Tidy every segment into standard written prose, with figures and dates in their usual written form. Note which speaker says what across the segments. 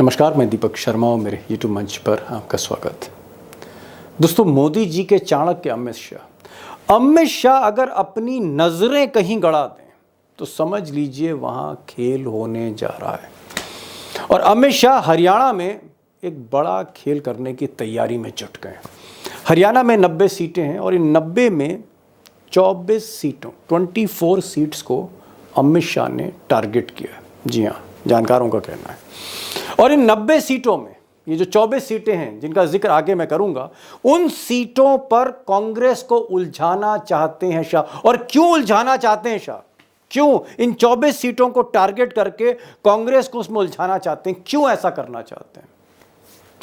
Speaker 1: नमस्कार, मैं दीपक शर्मा और मेरे यूट्यूब मंच पर आपका स्वागत। दोस्तों, मोदी जी के चाणक्य अमित शाह अगर अपनी नज़रें कहीं गड़ा दें तो समझ लीजिए वहाँ खेल होने जा रहा है। और अमित शाह हरियाणा में एक बड़ा खेल करने की तैयारी में जुट गए। हरियाणा में 90 सीटें हैं और इन 90 में 24 सीट्स को अमित शाह ने टारगेट किया। जी हाँ, जानकारों का कहना है। और इन 90 सीटों में ये जो 24 सीटें हैं जिनका जिक्र आगे मैं करूंगा, उन सीटों पर कांग्रेस को उलझाना चाहते हैं शाह। और क्यों उलझाना चाहते हैं शाह? क्यों इन 24 सीटों को टारगेट करके कांग्रेस को उसमें उलझाना चाहते हैं? क्यों ऐसा करना चाहते हैं?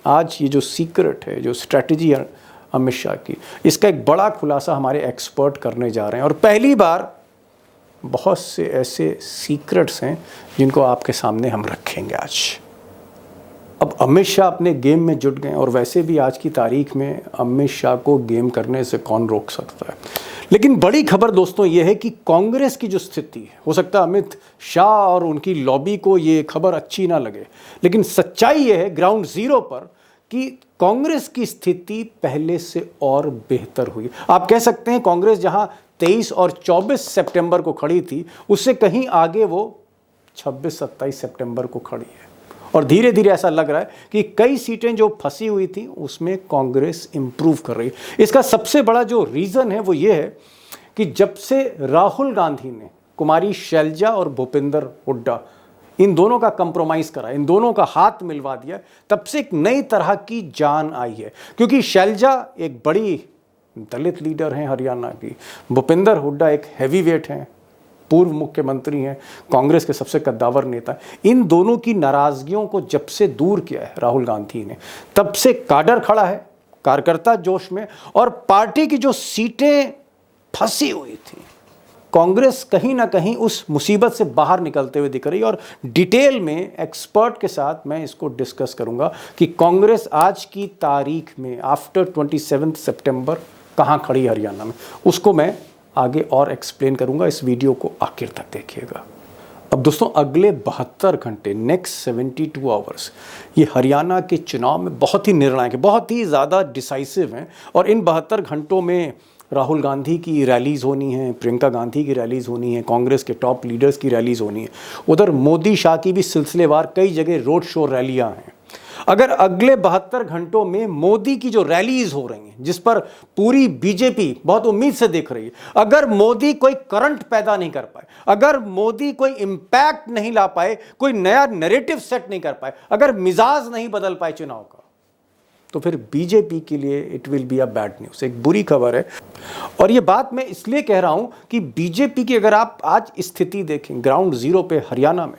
Speaker 1: आज ये जो सीक्रेट है, जो स्ट्रैटेजी है अमित शाह की, इसका एक बड़ा खुलासा हमारे एक्सपर्ट करने जा रहे हैं। और पहली बार बहुत से ऐसे सीक्रेट्स हैं जिनको आपके सामने हम रखेंगे आज। अब अमित शाह अपने गेम में जुट गए और वैसे भी आज की तारीख में अमित शाह को गेम करने से कौन रोक सकता है। लेकिन बड़ी खबर दोस्तों ये है कि कांग्रेस की जो स्थिति है, हो सकता है अमित शाह और उनकी लॉबी को ये खबर अच्छी ना लगे, लेकिन सच्चाई ये है ग्राउंड जीरो पर कि कांग्रेस की स्थिति पहले से और बेहतर हुई। आप कह सकते हैं कांग्रेस जहां 23 और 24 सितंबर को खड़ी थी, उससे कहीं आगे वो 26-27 सितंबर को खड़ी है। और धीरे धीरे ऐसा लग रहा है कि कई सीटें जो फंसी हुई थी उसमें कांग्रेस इंप्रूव कर रही है। इसका सबसे बड़ा जो रीज़न है वो ये है कि जब से राहुल गांधी ने कुमारी शैलजा और भूपेंद्र हुड्डा इन दोनों का कंप्रोमाइज़ करा, इन दोनों का हाथ मिलवा दिया, तब से एक नई तरह की जान आई है। क्योंकि शैलजा एक बड़ी दलित लीडर हैं हरियाणा की, भूपेंद्र हुड्डा एक हैवी वेट हैं, पूर्व मुख्यमंत्री हैं, कांग्रेस के सबसे कद्दावर नेता। इन दोनों की नाराजगियों को जब से दूर किया है राहुल गांधी ने, तब से काडर खड़ा है, कार्यकर्ता जोश में, और पार्टी की जो सीटें फंसी हुई थी, कांग्रेस कहीं ना कहीं उस मुसीबत से बाहर निकलते हुए दिख रही है। और डिटेल में एक्सपर्ट के साथ मैं इसको डिस्कस करूंगा कि कांग्रेस आज की तारीख में आफ्टर 27 सितंबर कहाँ खड़ी हरियाणा में, उसको मैं आगे और एक्सप्लेन करूंगा। इस वीडियो को आखिर तक देखिएगा। अब दोस्तों, अगले 72 घंटे, नेक्स्ट 72 आवर्स, ये हरियाणा के चुनाव में बहुत ही निर्णायक है, बहुत ही ज़्यादा डिसाइसिव हैं। और इन 72 घंटों में राहुल गांधी की रैलीज़ होनी है, प्रियंका गांधी की रैलीज़ होनी है, कांग्रेस के टॉप लीडर्स की रैलीज़ होनी है। उधर मोदी शाह की भी सिलसिलेवार कई जगह रोड शो रैलियाँ हैं। अगर अगले 72 घंटों में मोदी की जो रैलीज हो रही हैं, जिस पर पूरी बीजेपी बहुत उम्मीद से देख रही है, अगर मोदी कोई करंट पैदा नहीं कर पाए, अगर मोदी कोई इंपैक्ट नहीं ला पाए, कोई नया नैरेटिव सेट नहीं कर पाए, अगर मिजाज नहीं बदल पाए चुनाव का, तो फिर बीजेपी के लिए it will be a bad news, एक बुरी खबर है। और ये बात मैं इसलिए कह रहा हूं कि बीजेपी की अगर आप आज स्थिति देखें ग्राउंड जीरो पे हरियाणा में,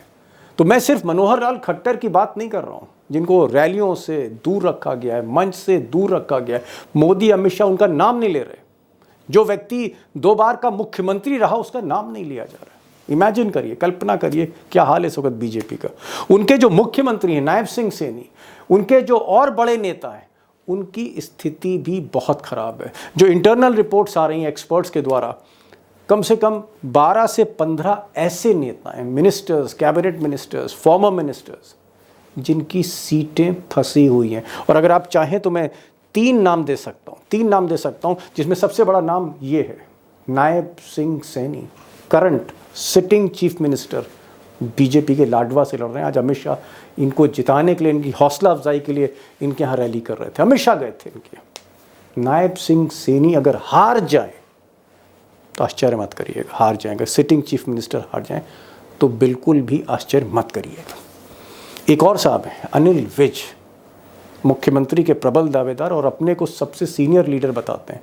Speaker 1: तो मैं सिर्फ मनोहर लाल खट्टर की बात नहीं कर रहा हूं, जिनको रैलियों से दूर रखा गया है, मंच से दूर रखा गया है। मोदी, अमित शाह उनका नाम नहीं ले रहे। जो व्यक्ति 2 बार का मुख्यमंत्री रहा उसका नाम नहीं लिया जा रहा। इमेजिन करिए, कल्पना करिए क्या हाल है इस वक्त बीजेपी का। उनके जो मुख्यमंत्री हैं नायब सिंह सैनी, उनके जो और बड़े नेता हैं, उनकी स्थिति भी बहुत खराब है। जो इंटरनल रिपोर्ट्स आ रही हैं एक्सपर्ट्स के द्वारा, कम से कम 12 से 15 ऐसे नेता हैं, ministers, cabinet ministers, farmer ministers, जिनकी सीटें फंसी हुई हैं। और अगर आप चाहें तो मैं 3 नाम दे सकता हूं, जिसमें सबसे बड़ा नाम ये है नायब Singh Saini, current sitting chief minister, BJP के लाडवा से लड़ रहे हैं। आज अमित शाह इनको जिताने के लिए, इनकी हौसला अफजाई के लिए इनके यहाँ रैली कर रहे थे, अमित शाह गए थे इनके। नायब सिंह सैनी अगर हार जाए तो आश्चर्य मत करिएगा, हार जाएंगे, सिटिंग चीफ मिनिस्टर हार जाएं तो बिल्कुल भी आश्चर्य मत करिएगा। एक और साहब हैं अनिल विज, मुख्यमंत्री के प्रबल दावेदार और अपने को सबसे सीनियर लीडर बताते हैं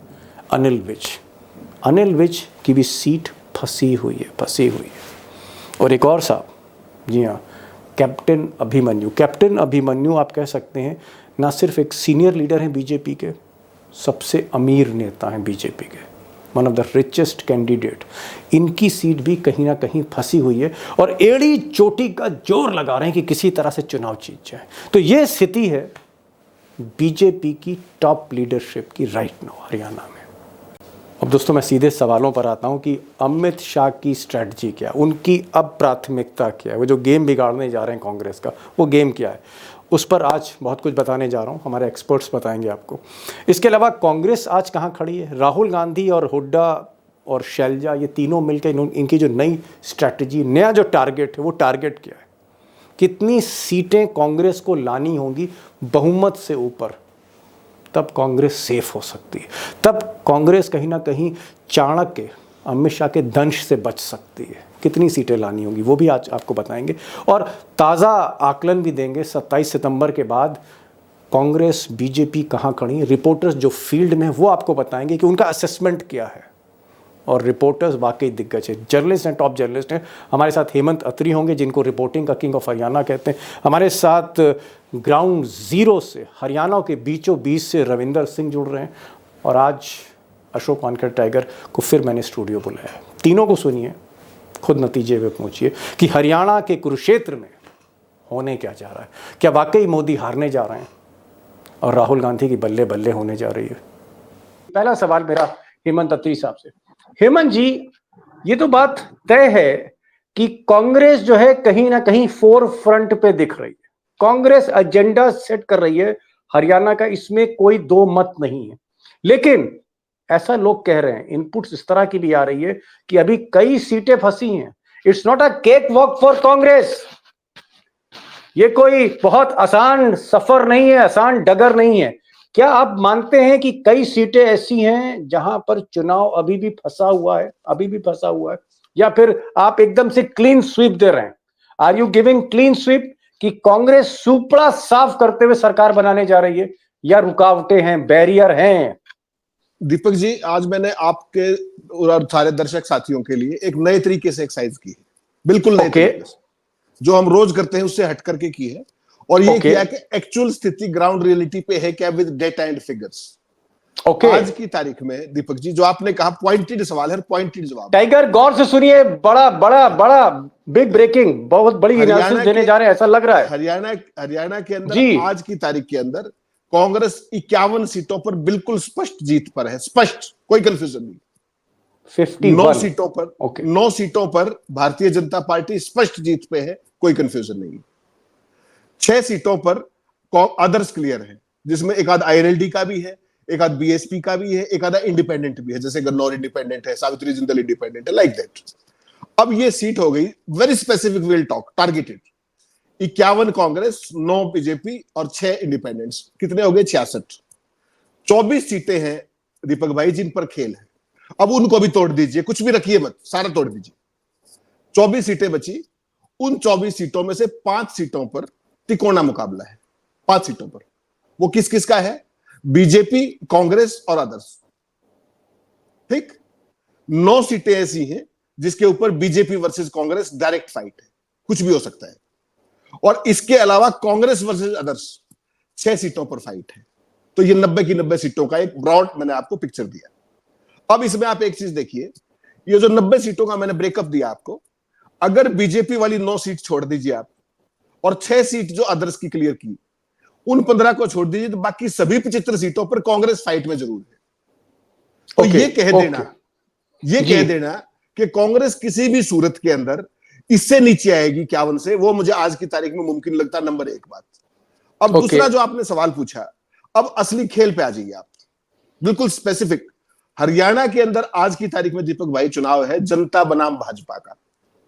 Speaker 1: अनिल विज की भी सीट फंसी हुई है। और एक और साहब, जी हाँ, कैप्टन अभिमन्यु आप कह सकते हैं, ना सिर्फ एक सीनियर लीडर हैं बीजेपी के, सबसे अमीर नेता हैं बीजेपी के, one of the richest candidate. इनकी सीट भी कहीं ना कहीं फंसी हुई है और एड़ी चोटी का जोर लगा रहे हैं कि किसी तरह से चुनाव जीत जाए। तो ये स्थिति है बीजेपी की टॉप लीडरशिप की राइट नाउ हरियाणा में। अब दोस्तों, मैं सीधे सवालों पर आता हूं कि अमित शाह की स्ट्रैटेजी क्या है, उनकी अब प्राथमिकता क्या है, वो जो गेम बिगाड़ने जा रहे हैं कांग्रेस का, वो गेम क्या है। उस पर आज बहुत कुछ बताने जा रहा हूँ, हमारे एक्सपर्ट्स बताएंगे आपको। इसके अलावा कांग्रेस आज कहाँ खड़ी है, राहुल गांधी और हुड्डा और शैलजा, ये तीनों मिलकर इनकी जो नई स्ट्रैटेजी, नया जो टारगेट है, वो टारगेट क्या है, कितनी सीटें कांग्रेस को लानी होंगी बहुमत से ऊपर, तब कांग्रेस सेफ हो सकती है, तब कांग्रेस कहीं ना कहीं चाणक्य अमित शाह के दंश से बच सकती है। कितनी सीटें लानी होंगी वो भी आज आपको बताएंगे, और ताज़ा आकलन भी देंगे 27 सितंबर के बाद कांग्रेस बीजेपी कहाँ खड़ी, रिपोर्टर्स जो फील्ड में वो आपको बताएंगे कि उनका असेसमेंट क्या है। और रिपोर्टर्स वाकई दिग्गज है, जर्नलिस्ट हैं, टॉप जर्नलिस्ट हैं। हमारे साथ हेमंत अत्री होंगे, जिनको रिपोर्टिंग का किंग ऑफ हरियाणा कहते हैं। हमारे साथ ग्राउंड जीरो से, हरियाणा के बीचों बीच से रविंदर सिंह जुड़ रहे हैं, और आज अशोक वानखेड़ टाइगर को फिर मैंने स्टूडियो बुलाया। तीनों को सुनिए, खुद नतीजे पे पहुंचिए कि हरियाणा के कुरुक्षेत्र में होने क्या जा रहा है। क्या वाकई मोदी हारने जा रहे हैं और राहुल गांधी की बल्ले बल्ले होने जा रही है? पहला सवाल मेरा हेमंत अत्री साहब से। हेमंत जी, ये तो बात तय है कि कांग्रेस जो है कहीं ना कहीं फोर फ्रंट पे दिख रही है, कांग्रेस एजेंडा सेट कर रही है हरियाणा का, इसमें कोई दो मत नहीं है। लेकिन ऐसा लोग कह रहे हैं, इनपुट्स इस तरह की भी आ रही है कि अभी कई सीटें फंसी हैं। It's not a cake walk for Congress, ये कोई बहुत आसान सफर नहीं है, आसान डगर नहीं है। क्या आप मानते हैं कि कई सीटें ऐसी हैं जहां पर चुनाव अभी भी फंसा हुआ है, या फिर आप एकदम से क्लीन स्वीप दे रहे हैं? Are you giving clean sweep कि कांग्रेस सुपड़ा साफ करते हुए सरकार बनाने जा रही है, या रुकावटें हैं, बैरियर हैं?
Speaker 2: दीपक जी, आज मैंने आपके और सारे दर्शक साथियों के लिए एक नए तरीके से एक्सरसाइज की है, बिल्कुल नए तरीके से, जो हम रोज करते हैं उससे हट करके की है। और ये किया कि एक्चुअल स्थिति ग्राउंड रियलिटी पे है क्या, विद डेटा एंड फिगर्स। आज की तारीख में दीपक जी, जो आपने कहा पॉइंटेड सवाल है, पॉइंटेड जवाब।
Speaker 1: टाइगर गौर से सुनिए, बड़ा बड़ा बड़ा बिग ब्रेकिंग, बहुत बड़ी एनालिसिस देने जा रहे हैं, ऐसा लग रहा है।
Speaker 2: हरियाणा के अंदर आज की तारीख के अंदर कांग्रेस 51 सीटों पर बिल्कुल स्पष्ट जीत पर है, स्पष्ट, कोई कंफ्यूजन नहीं। 9 सीटों पर भारतीय जनता पार्टी स्पष्ट जीत पे है, कोई कंफ्यूजन नहीं। 6 सीटों पर अदर्स क्लियर है, जिसमें एक आध आईएनएलडी का भी है, एक आध बीएसपी का भी है, एक आधा इंडिपेंडेंट भी है, जैसे गन्नौर इंडिपेंडेंट है, सावित्री जिंदल इंडिपेंडेंट है, लाइक दैट। अब ये सीट हो गई very specific, will talk, targeted. 51 Congress, 9 BJP और 6 इंडिपेंडेंट्स, कितने हो गए? 66। 24 सीटें हैं दीपक भाई जिन पर खेल है। अब उनको भी तोड़ दीजिए, कुछ भी रखिए मत, सारा तोड़ दीजिए। 24 सीटें बची, उन 24 सीटों में से 5 सीटों पर तिकोना मुकाबला है। 5 सीटों पर वो किस किस का है? बीजेपी, कांग्रेस और अदर्स। ठीक, 9 सीटें ऐसी हैं जिसके ऊपर BJP versus Congress direct fight है, कुछ भी हो सकता है। और इसके अलावा कांग्रेस वर्सेस अदर्स 6 सीटों पर फाइट है। तो ये 90 की 90 सीटों का एक ब्रॉड मैंने आपको पिक्चर दिया। अब इसमें आप एक चीज देखिए, ये जो 90 सीटों का मैंने ब्रेकअप दिया आपको, अगर बीजेपी वाली 9 सीट छोड़ दीजिए आप, और 6 सीट जो अदर्स की क्लियर की, उन 15 को छोड़ दीजिए, तो बाकी सभी 75 सीटों पर कांग्रेस फाइट में जरूर है। तो ये कह देना कि कांग्रेस किसी भी सूरत के अंदर इससे नीचे आएगी 51 से, वो मुझे आज की तारीख में मुमकिन लगता है। नंबर 1 बात। अब दूसरा जो आपने सवाल पूछा, अब असली खेल पे आ जाइए आप, बिल्कुल स्पेसिफिक। हरियाणा के अंदर आज की तारीख में दीपक भाई चुनाव है जनता बनाम भाजपा का।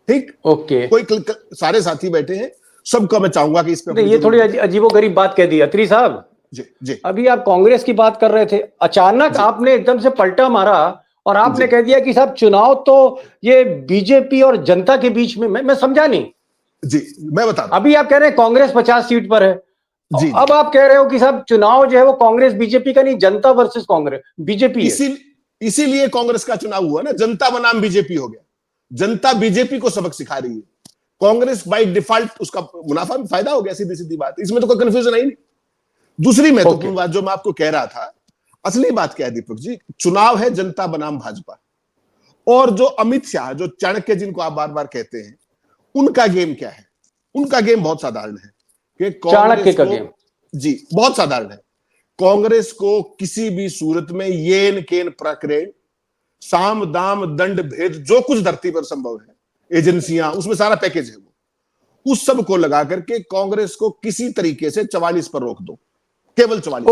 Speaker 2: ठीक, कोई सारे साथी बैठे हैं, सबका मैं चाहूंगा कि इस पे
Speaker 1: ये थोड़ी अजीबोगरीब बात कह दी अत्री साहब।
Speaker 2: जी,
Speaker 1: अभी आप कांग्रेस की बात कर रहे थे, अचानक आपने एकदम से पलटा मारा और आपने कह दिया कि साहब चुनाव तो ये बीजेपी और जनता के बीच में। मैं समझा नहीं
Speaker 2: जी, मैं बता रहा हूं।
Speaker 1: अभी आप कह रहे हैं कांग्रेस 50 सीट पर है जी, अब आप कह रहे हो कि साहब चुनाव जो है वो कांग्रेस बीजेपी का नहीं, जनता वर्सेस कांग्रेस बीजेपी है।
Speaker 2: इसीलिए कांग्रेस का चुनाव हुआ ना, जनता बनाम बीजेपी हो गया। जनता बीजेपी को सबक सिखा रही है, कांग्रेस बाय डिफॉल्ट उसका मुनाफा में फायदा हो गया, सीधी सीधी बात। इसमें तो कोई कंफ्यूजन है नहीं। दूसरी महत्वपूर्ण बात जो मैं आपको कह रहा था, असली बात क्या है दीपक जी, चुनाव है जनता बनाम भाजपा। और जो अमित शाह, जो चाणक्य जिनको आप बार बार कहते हैं, उनका गेम क्या है? उनका गेम बहुत साधारण है कि
Speaker 1: चाणक्य का गेम
Speaker 2: जी बहुत साधारण है। कांग्रेस को किसी भी सूरत में येन केन प्रकरण, साम दाम दंड भेद, जो कुछ धरती पर संभव है, एजेंसियां, उसमें सारा पैकेज है उस सब को लगा करके कांग्रेस को किसी तरीके से 44 पर रोक दो, केवल 44।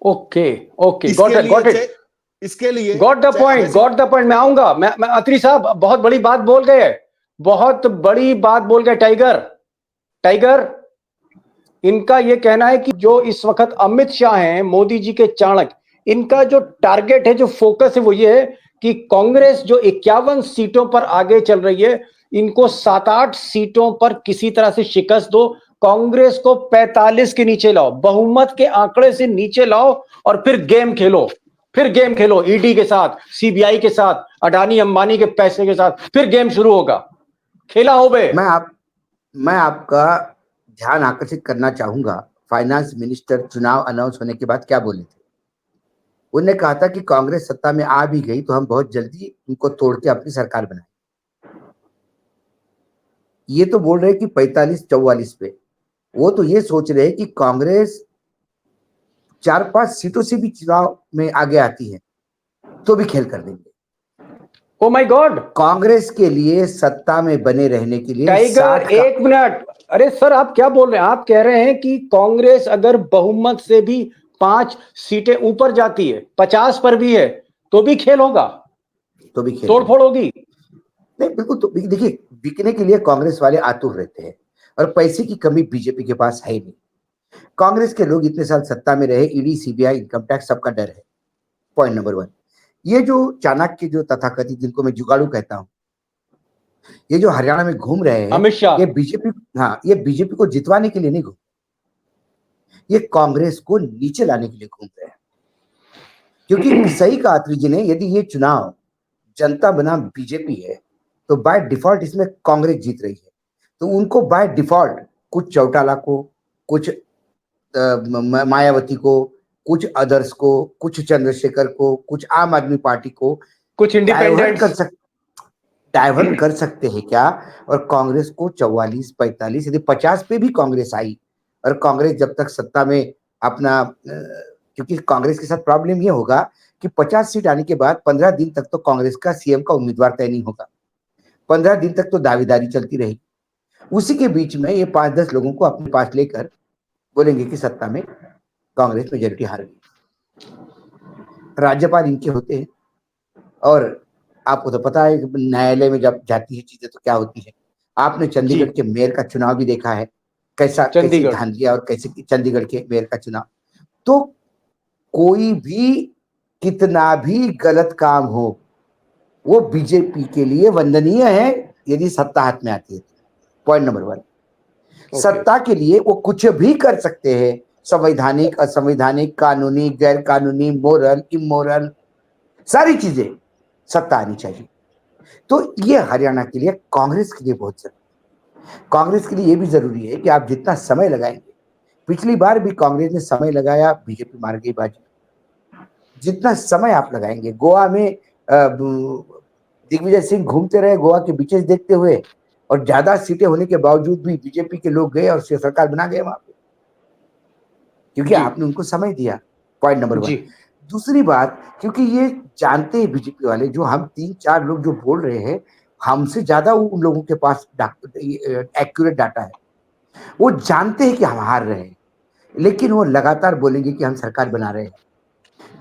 Speaker 1: Okay okay, got it.
Speaker 2: इसके लिए
Speaker 1: गॉट द पॉइंट। मैं आऊंगा। मैं अत्री साहब बहुत बड़ी बात बोल गए, बहुत बड़ी बात बोल गए। टाइगर इनका यह कहना है कि जो इस वक्त अमित शाह हैं, मोदी जी के चाणक्य, इनका जो टारगेट है, जो फोकस है, वो ये है कि कांग्रेस जो 51 सीटों पर आगे चल रही है, इनको 7-8 सीटों पर किसी तरह से शिकस्त दो, कांग्रेस को 45 के नीचे लाओ, बहुमत के आंकड़े से नीचे लाओ, और फिर गेम खेलो ईडी के साथ, सीबीआई के साथ, अडानी अंबानी के पैसे के साथ, फिर गेम शुरू होगा। खेला हो बे।
Speaker 3: मैं आपका ध्यान आकर्षित करना चाहूंगा, फाइनेंस मिनिस्टर चुनाव अनाउंस होने के बाद क्या बोले थे। उन्होंने कहा था कि कांग्रेस सत्ता में आ भी गई तो हम बहुत जल्दी उनको तोड़ के अपनी सरकार बनाए। ये तो बोल रहे कि 45-44 पे, वो तो ये सोच रहे कि कांग्रेस 4-5 सीटों से भी चुनाव में आगे आती है तो भी खेल कर देंगे।
Speaker 1: ओ माय गॉड,
Speaker 3: कांग्रेस के लिए सत्ता में बने रहने के लिए
Speaker 1: टाइगर एक मिनट। अरे सर, आप क्या बोल रहे हैं? आप कह रहे हैं कि कांग्रेस अगर बहुमत से भी 5 सीटें ऊपर जाती है, 50 पर भी है, तो भी खेल होगा,
Speaker 3: तो भी खेल
Speaker 1: तोड़फोड़ होगी।
Speaker 3: नहीं, बिल्कुल। तो देखिए, बिकने के लिए कांग्रेस वाले आतुर रहते हैं, और पैसे की कमी बीजेपी के पास है नहीं। कांग्रेस के लोग इतने साल सत्ता में रहे, ईडी, सीबीआई, इनकम टैक्स, सबका डर है। Point number 1। ये जो चाणक्य, जो तथाकथित, जिनको मैं जुगाड़ू कहता हूं, ये जो हरियाणा में घूम रहे हैं,
Speaker 1: अमित शाह,
Speaker 3: ये बीजेपी को जितवाने के लिए नहीं घूम, ये कांग्रेस को नीचे लाने के लिए घूम रहे हैं। क्योंकि सही कहा अत्री जी ने, यदि ये चुनाव जनता बनाम बीजेपी है तो बाय डिफॉल्ट इसमें कांग्रेस जीत रही है, तो उनको बाय डिफॉल्ट कुछ चौटाला को, कुछ मायावती को, कुछ अदर्स को, कुछ चंद्रशेखर को, कुछ आम आदमी पार्टी को,
Speaker 1: कुछ इंडिपेंडेंट
Speaker 3: डाइवर्ट कर सकते हैं क्या? और कांग्रेस को 44-45, यदि 50 पे भी कांग्रेस आई, और कांग्रेस जब तक सत्ता में अपना, क्योंकि कांग्रेस के साथ प्रॉब्लम ये होगा कि 50 सीट आने के बाद 15 दिन तक तो कांग्रेस का सीएम का उम्मीदवार तय नहीं होगा। 15 दिन तक तो दावेदारी चलती रहेगी। उसी के बीच में ये 5-10 लोगों को अपने पास लेकर बोलेंगे कि सत्ता में कांग्रेस मेजोरिटी हार गई। राज्यपाल इनके होते हैं, और आपको तो पता है न्यायालय में जब जाती है चीजें तो क्या होती है। आपने चंडीगढ़ के मेयर का चुनाव भी देखा है, कैसी धांधलियां, और कैसे चंडीगढ़ के मेयर का चुनाव। तो कोई भी कितना भी गलत काम हो, वो बीजेपी के लिए वंदनीय है यदि सत्ता हाथ में आती है। पॉइंट नंबर 1, सत्ता के लिए वो कुछ भी कर सकते हैं, संवैधानिक, असंवैधानिक, कानूनी, गैर कानूनी, मोरल, इमोरल, सारी चीजें सत्ता आनी चाहिए। तो ये हरियाणा के लिए, कांग्रेस के लिए बहुत जरूरी है। कांग्रेस के लिए ये भी जरूरी है कि आप जितना समय लगाएंगे, पिछली बार भी कांग्रेस ने समय लगाया, बीजेपी मार गई बाजी। जितना समय आप लगाएंगे, गोवा में दिग्विजय सिंह घूमते रहे गोवा के बीचेस देखते हुए, और ज्यादा सीटें होने के बावजूद भी बीजेपी के लोग गए और सरकार बना गए वहां पे, क्योंकि आपने उनको समय दिया। Point number 1। दूसरी बात, क्योंकि ये जानते हैं बीजेपी वाले, जो हम 3-4 लोग जो बोल रहे हैं, हमसे ज्यादा उन लोगों के पास एक्यूरेट डाटा है। वो जानते हैं कि हम हार रहे हैं, लेकिन वो लगातार बोलेंगे कि हम सरकार बना रहे हैं।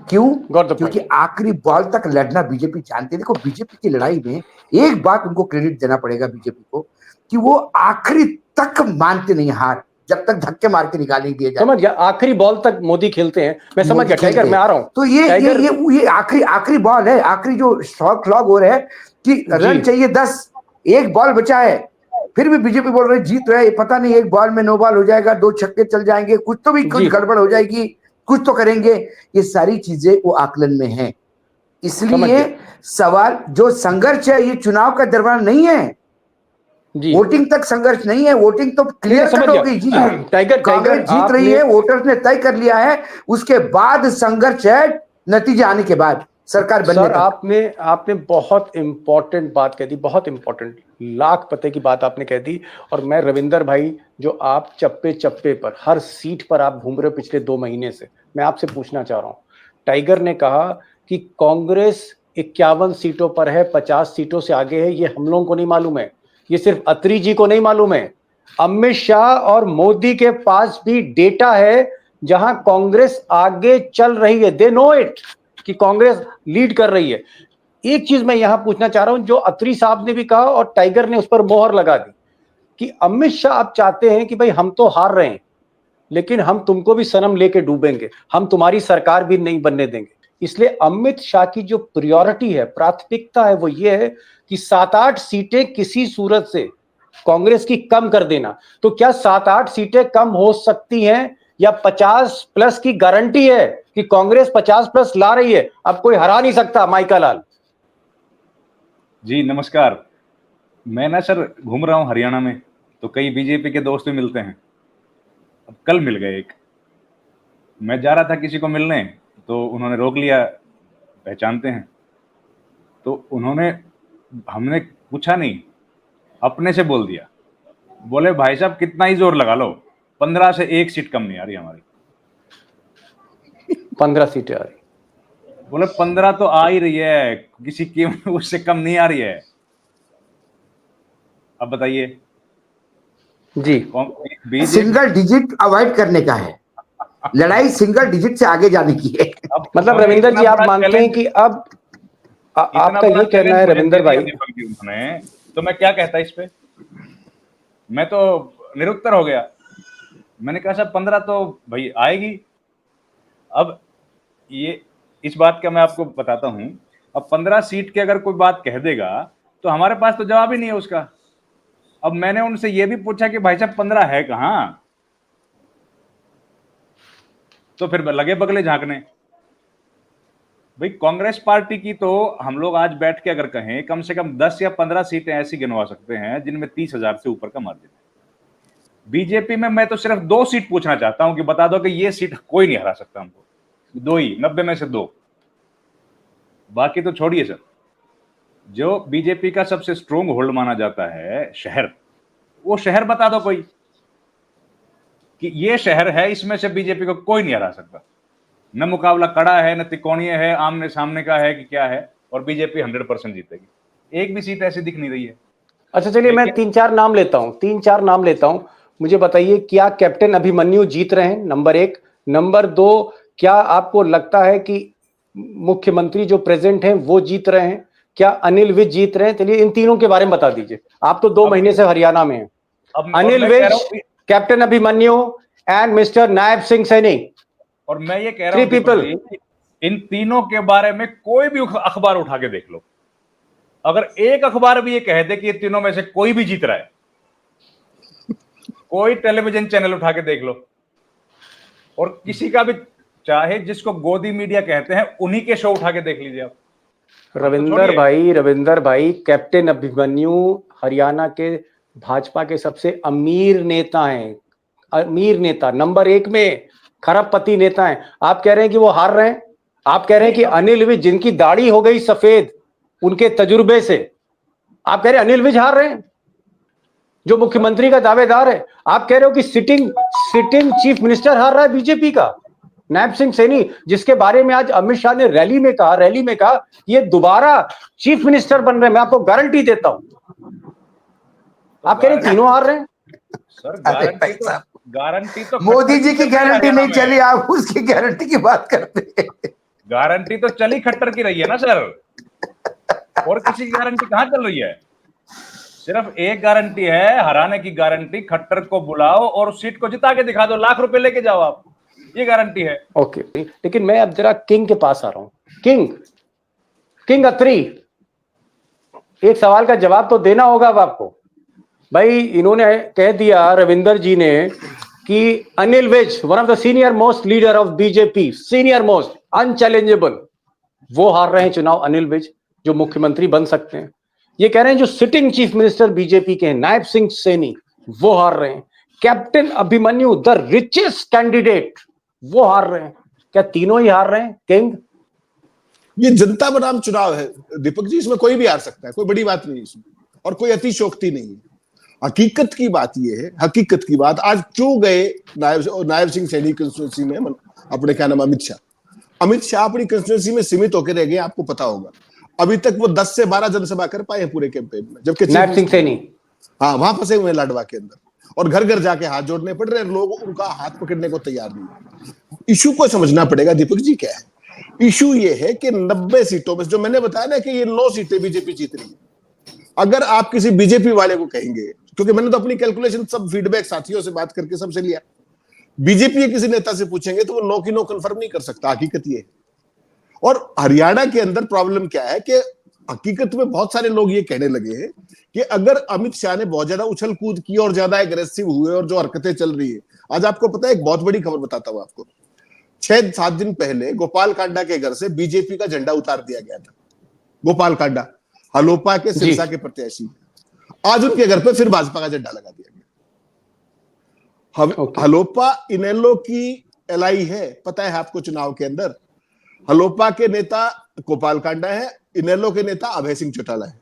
Speaker 3: क्यों? क्योंकि आखिरी बॉल तक लड़ना बीजेपी जानते हैं। देखो, बीजेपी की लड़ाई में एक बात उनको क्रेडिट देना पड़ेगा बीजेपी को, कि वो आखिरी तक मानते नहीं हार, जब तक धक्के मार के निकाल नहीं दिए जाए।
Speaker 1: समझ गया, आखिरी बॉल तक मोदी खेलते हैं। मैं समझ गया टाइगर, मैं आ रहा हूं।
Speaker 3: तो ये आखिरी बॉल है, आखिरी जो शॉट क्लॉक हो रहे हैं कि रन चाहिए 10, एक बॉल बचा है, फिर भी बीजेपी बोल रहे जीत रहे, पता नहीं एक बॉल में 9 बॉल हो जाएगा, 2 छक्के चल जाएंगे, कुछ तो भी कुछ गड़बड़ हो जाएगी, कुछ तो करेंगे। ये सारी चीजें वो आकलन में है। इसलिए सवाल, जो संघर्ष है, ये चुनाव का दरबार नहीं है, वोटिंग तक संघर्ष नहीं है। वोटिंग तो क्लियर कट हो गई जी, कांग्रेस जीत रही है, वोटर्स ने तय कर लिया है। उसके बाद संघर्ष है, नतीजा आने के बाद सरकार बनने
Speaker 1: सर, आपने बहुत इंपॉर्टेंट बात कह दी, बहुत इंपॉर्टेंट, लाख पते की बात आपने कह दी। और मैं रविंदर भाई, जो आप चप्पे चप्पे पर, हर सीट पर आप घूम रहे हो पिछले 2 महीने से, मैं आपसे पूछना चाह रहा हूं। टाइगर ने कहा कि कांग्रेस 51 सीटों पर है, 50 सीटों से आगे है, ये हम लोगों को नहीं मालूम है। ये सिर्फ अत्री जी को नहीं मालूम है, अमित शाह और मोदी के पास भी डेटा है जहां कांग्रेस आगे चल रही है। दे नो इट कि कांग्रेस लीड कर रही है। एक चीज मैं यहां पूछना चाह रहा हूं, जो अत्री साहब ने भी कहा और टाइगर ने उस पर मोहर लगा दी कि अमित शाह आप चाहते हैं कि भाई हम तो हार रहे हैं, लेकिन हम तुमको भी सनम लेके डूबेंगे, हम तुम्हारी सरकार भी नहीं बनने देंगे। इसलिए अमित शाह की जो प्रायोरिटी है, प्राथमिकता है, वो ये है कि 7-8 सीटें किसी सूरत से कांग्रेस की कम कर देना। तो क्या 7-8 सीटें कम हो सकती हैं या 50+ की गारंटी है कि कांग्रेस 50+ ला रही है? अब कोई हरा नहीं सकता। माइका लाल
Speaker 4: जी नमस्कार। मैं ना सर घूम रहा हूँ हरियाणा में, तो कई बीजेपी के दोस्त भी मिलते हैं। अब कल मिल गए एक, मैं जा रहा था किसी को मिलने, तो उन्होंने रोक लिया, पहचानते हैं। तो हमने पूछा नहीं, अपने से बोल दिया, बोले भाई साहब कितना ही जोर लगा लो, 15 से 1 सीट कम नहीं आ रही हमारी।
Speaker 1: 15 सीटें आ रही,
Speaker 4: बोले 15 तो आ ही रही है, किसी की उससे कम नहीं आ रही है। अब बताइए
Speaker 1: जी,
Speaker 4: बीजेपी
Speaker 3: सिंगल डिजिट अवॉइड करने का है, लड़ाई सिंगल डिजिट से आगे जाने की है।
Speaker 1: मतलब रविंदर जी आप मानते हैं कि अब आपका ये कहना है रविंदर भाई?
Speaker 4: उन्होंने तो मैं क्या कहता इस पे, मैं तो निरुत्तर हो गया। मैंने कहा साहब 15 तो भाई आएगी। अब ये इस बात का मैं आपको बताता हूं, अब 15 सीट के अगर कोई बात कह देगा तो हमारे पास तो जवाब ही नहीं है उसका। अब मैंने उनसे ये भी पूछा कि भाई साहब 15 है कहां, तो फिर लगे बगले झांकने। भाई कांग्रेस पार्टी की तो हम लोग आज बैठ के अगर कहें कम से कम 10 या 15 सीटें ऐसी गिनवा सकते हैं जिनमें 30,000 से ऊपर का मार्जिन है। बीजेपी में मैं तो सिर्फ 2 सीट पूछना चाहता हूं कि बता दो कि ये सीट कोई नहीं हरा सकता हमको, 2 ही, 90 में से 2। बाकी तो छोड़िए सर, जो बीजेपी का सबसे स्ट्रॉन्ग होल्ड माना जाता है शहर, वो शहर बता दो कोई कि ये शहर है, इसमें से बीजेपी को कोई नहीं हरा सकता। न मुकाबला कड़ा है, न त्रिकोणीय है, आमने सामने का है कि क्या है, और बीजेपी 100% जीतेगी। एक भी सीट ऐसी दिख नहीं रही है।
Speaker 1: अच्छा चलिए, मैं 3-4 नाम लेता हूं, 3-4 नाम लेता हूं। मुझे बताइए, क्या कैप्टन अभिमन्यु जीत रहे हैं? नंबर 1। नंबर 2, क्या आपको लगता है कि मुख्यमंत्री जो प्रेजेंट हैं वो जीत रहे हैं? क्या अनिल विज जीत रहे हैं? चलिए इन तीनों के बारे में बता दीजिए। आप तो 2 महीने से हरियाणा में हैं। Anil Vij, captain Abhimanyu and mister Nayab Singh Saini.
Speaker 4: और मैं ये कह रहा हूं कि इन तीनों के बारे में कोई भी अखबार उठा के देख लो, अगर एक अखबार भी ये कह दे कि ये तीनों में से कोई भी जीत रहा है, कोई टेलीविजन चैनल उठा के देख लो, और किसी का भी, चाहे जिसको गोदी मीडिया कहते हैं, उन्हीं के शो उठा के देख लीजिए आप।
Speaker 1: रविंदर भाई, कैप्टन अभिमन्यु हरियाणा के भाजपा के सबसे अमीर नेता हैं, अमीर नेता, नंबर 1 में खरबपति नेता हैं। आप कह रहे हैं कि वो हार रहे हैं? आप कह रहे हैं कि अनिल विज, जिनकी दाढ़ी हो गई सफेद उनके तजुर्बे से, आप कह रहे हैं अनिल विज हार रहे हैं, जो मुख्यमंत्री का दावेदार है? आप कह रहे हो कि सिटिंग चीफ मिनिस्टर हार रहा है बीजेपी का, नायब सिंह सैनी, जिसके बारे में आज अमित शाह ने रैली में कहा ये दोबारा चीफ मिनिस्टर बन रहे हैं, मैं आपको गारंटी देता हूं। आप कह रहे हैं तीनों हार रहे हैं?
Speaker 4: सर गारंटी तो
Speaker 3: मोदी जी की गारंटी नहीं चली, आप उसकी गारंटी की बात करते हैं।
Speaker 4: गारंटी तो चली खट्टर की रही है ना सर, और किसी की गारंटी कहां चल रही है? सिर्फ एक गारंटी है, हराने की गारंटी। खट्टर को बुलाओ और सीट को जिता के दिखा दो, लाख रुपए लेके जाओ आप, ये गारंटी है।
Speaker 1: ओके, लेकिन मैं अब जरा किंग के पास आ रहा हूं। किंग अत्री, एक सवाल का जवाब तो देना होगा अब आपको। भाई इन्होंने कह दिया, रविंदर जी ने, कि Anil Vij, one of the senior most leader of BJP, senior most, unchallengeable, वो हार रहे हैं चुनाव। अनिल विज जो मुख्यमंत्री बन सकते हैं, ये कह रहे हैं जो सिटिंग चीफ मिनिस्टर बीजेपी के हैं, नायब सिंह सैनी, वो हार रहे हैं। Captain Abhimanyu, the richest candidate, वो हार रहे हैं। क्या तीनों ही हार रहे हैं किंग?
Speaker 2: ये जनता बनाम चुनाव है दीपक जी, इसमें कोई भी हार सकता है, कोई बड़ी बात नहीं इसमें, और कोई अतिशोक्ति नहीं है। हकीकत की बात ये है, हकीकत की बात, आज क्यों गए नायब सिंह सैनी कंस्टिट्यूंसी में अपने, क्या नाम, अमित शाह अपनी कंस्टिट्यूंसी में सीमित होकर रह गए। आपको पता होगा अभी तक वो 10 से 12 जनसभा कर पाए पूरे कैंपेन में, जबकि
Speaker 1: नायब सिंह सैनी
Speaker 2: हाँ, वहां फंसे हुए हैं लाडवा के अंदर, और घर घर जाके हाथ जोड़ने पड़ रहे हैं, लोग उनका हाथ पकड़ने को तैयार नहीं। इशू को समझना पड़ेगा दीपक जी क्या है। इशू ये है कि 90 सीटों में जो मैंने बताया ना कि ये 9 सीटें बीजेपी जीत रही है। अगर आप किसी बीजेपी वाले को कहेंगे, क्योंकि मैंने तो अपनी कैलकुलेशन सब फीडबैक साथियों से बात करके सबसे लिया, बीजेपी के किसी नेता से पूछेंगे तो वो 9 की 9 कंफर्म नहीं कर सकता, हकीकत ये है। और हरियाणा के अंदर प्रॉब्लम क्या है कि हकीकत में बहुत सारे लोग ये कहने लगे हैं कि अगर अमित शाह ने बहुत ज्यादा उछल कूद की और ज्यादा एग्रेसिव हुए और जो हरकतें चल रही है, आज आपको पता है एक बहुत बड़ी खबर बताता हूं आपको। 6-7 दिन पहले गोपाल कांडा के घर से बीजेपी का झंडा उतार दिया गया था। गोपाल कांडा हलोपा के सिरसा के प्रत्याशी, आज उनके घर पे फिर भाजपा का झंडा लगा दिया गया। हलोपा इनेलो की एलआई है, पता है आपको। चुनाव के अंदर हलोपा के नेता गोपाल कांडा है, इनेलो के नेता अभय सिंह चौटाला है।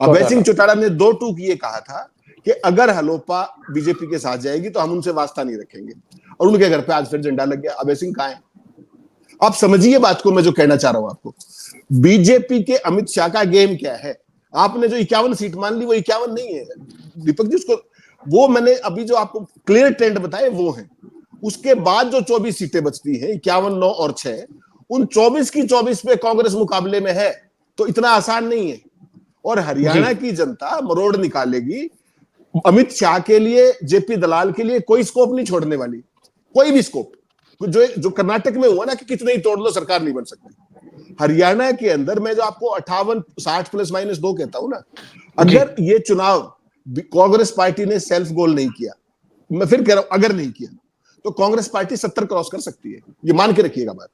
Speaker 2: अभय सिंह चौटाला ने 2 टूक ये कहा था कि अगर हलोपा बीजेपी के साथ जाएगी तो हम उनसे वास्ता नहीं रखेंगे, और उनके घर पे आज फिर झंडा लग गया। अभय सिंह कहां है? आप समझिए बात को, मैं जो कहना चाह रहा हूं आपको। बीजेपी के अमित शाह का गेम क्या है? आपने जो 51 सीट मान ली वो 51 नहीं है दीपक जी, उसको वो मैंने अभी जो आपको क्लियर ट्रेंड बताए वो है। उसके बाद जो 24 सीटें बचती हैं, 51, 9 और 6, उन 24 की 24 पे कांग्रेस मुकाबले में है, तो इतना आसान नहीं है। और हरियाणा की जनता मरोड़ निकालेगी। अमित शाह के लिए, जेपी दलाल के लिए कोई स्कोप नहीं छोड़ने वाली, कोई भी स्कोप। जो कर्नाटक में हुआ ना कि कितने ही तोड़ लो सरकार नहीं बन सकती, हरियाणा के अंदर मैं जो आपको 58, 60 +-2 कहता हूं ना, अगर ये चुनाव कांग्रेस पार्टी ने सेल्फ गोल नहीं किया, मैं फिर कह रहा हूं अगर नहीं किया, तो कांग्रेस पार्टी 70 क्रॉस कर सकती है, ये मान के रखिएगा बात।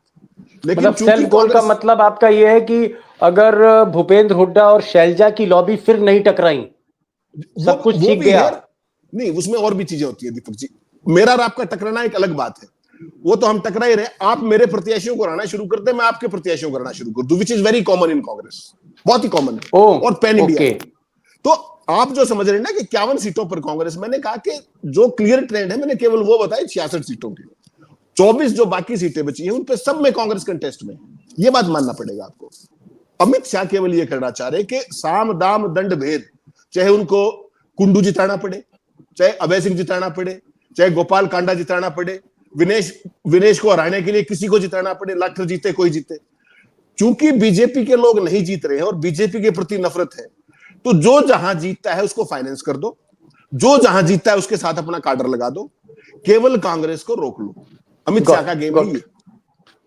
Speaker 2: लेकिन
Speaker 1: मतलब सेल्फ गोल का मतलब आपका यह है कि अगर भूपेंद्र हुड्डा और शैलजा की लॉबी फिर नहीं टकराई, सब कुछ ठीक गया।
Speaker 2: नहीं, उसमें और भी चीजें होती है दीपक जी। मेरा और आपका टकराना एक अलग बात है, वो तो हम टकरा ही रहे। आप मेरे प्रत्याशियों को हराना शुरू करते, मैं आपके प्रत्याशियों को हराना शुरू कर दूं, which is very common in Congress, बहुत ही कॉमन है और पैन इंडिया। तो आप जो समझ रहे हैं ना कि 51 सीटों पर कांग्रेस, मैंने कहा कि जो क्लियर ट्रेंड है मैंने केवल वो बताई 66 सीटों की। 24 जो बाकी सीटें बची हैं उन पे सब में कांग्रेस कंटेस्ट में, ये बात मानना पड़ेगा आपको। अमित शाह केवल ये करना चाह रहे कि साम दाम दंड भेद, चाहे उनको कुंडू जिताना पड़े, चाहे अभय सिंह जिताना पड़े, चाहे गोपाल कांडा जिताना पड़े, विनेश को हराने के लिए किसी को जिताना पड़े, लाठर जीते कोई जीते। चूंकि बीजेपी के लोग नहीं जीत रहे हैं और बीजेपी के प्रति नफरत है, तो जो जहां जीतता है उसको फाइनेंस कर दो, जो जहां जीतता है उसके साथ अपना कार्डर लगा दो, केवल कांग्रेस को रोक लो। अमित शाह का गेम है ये।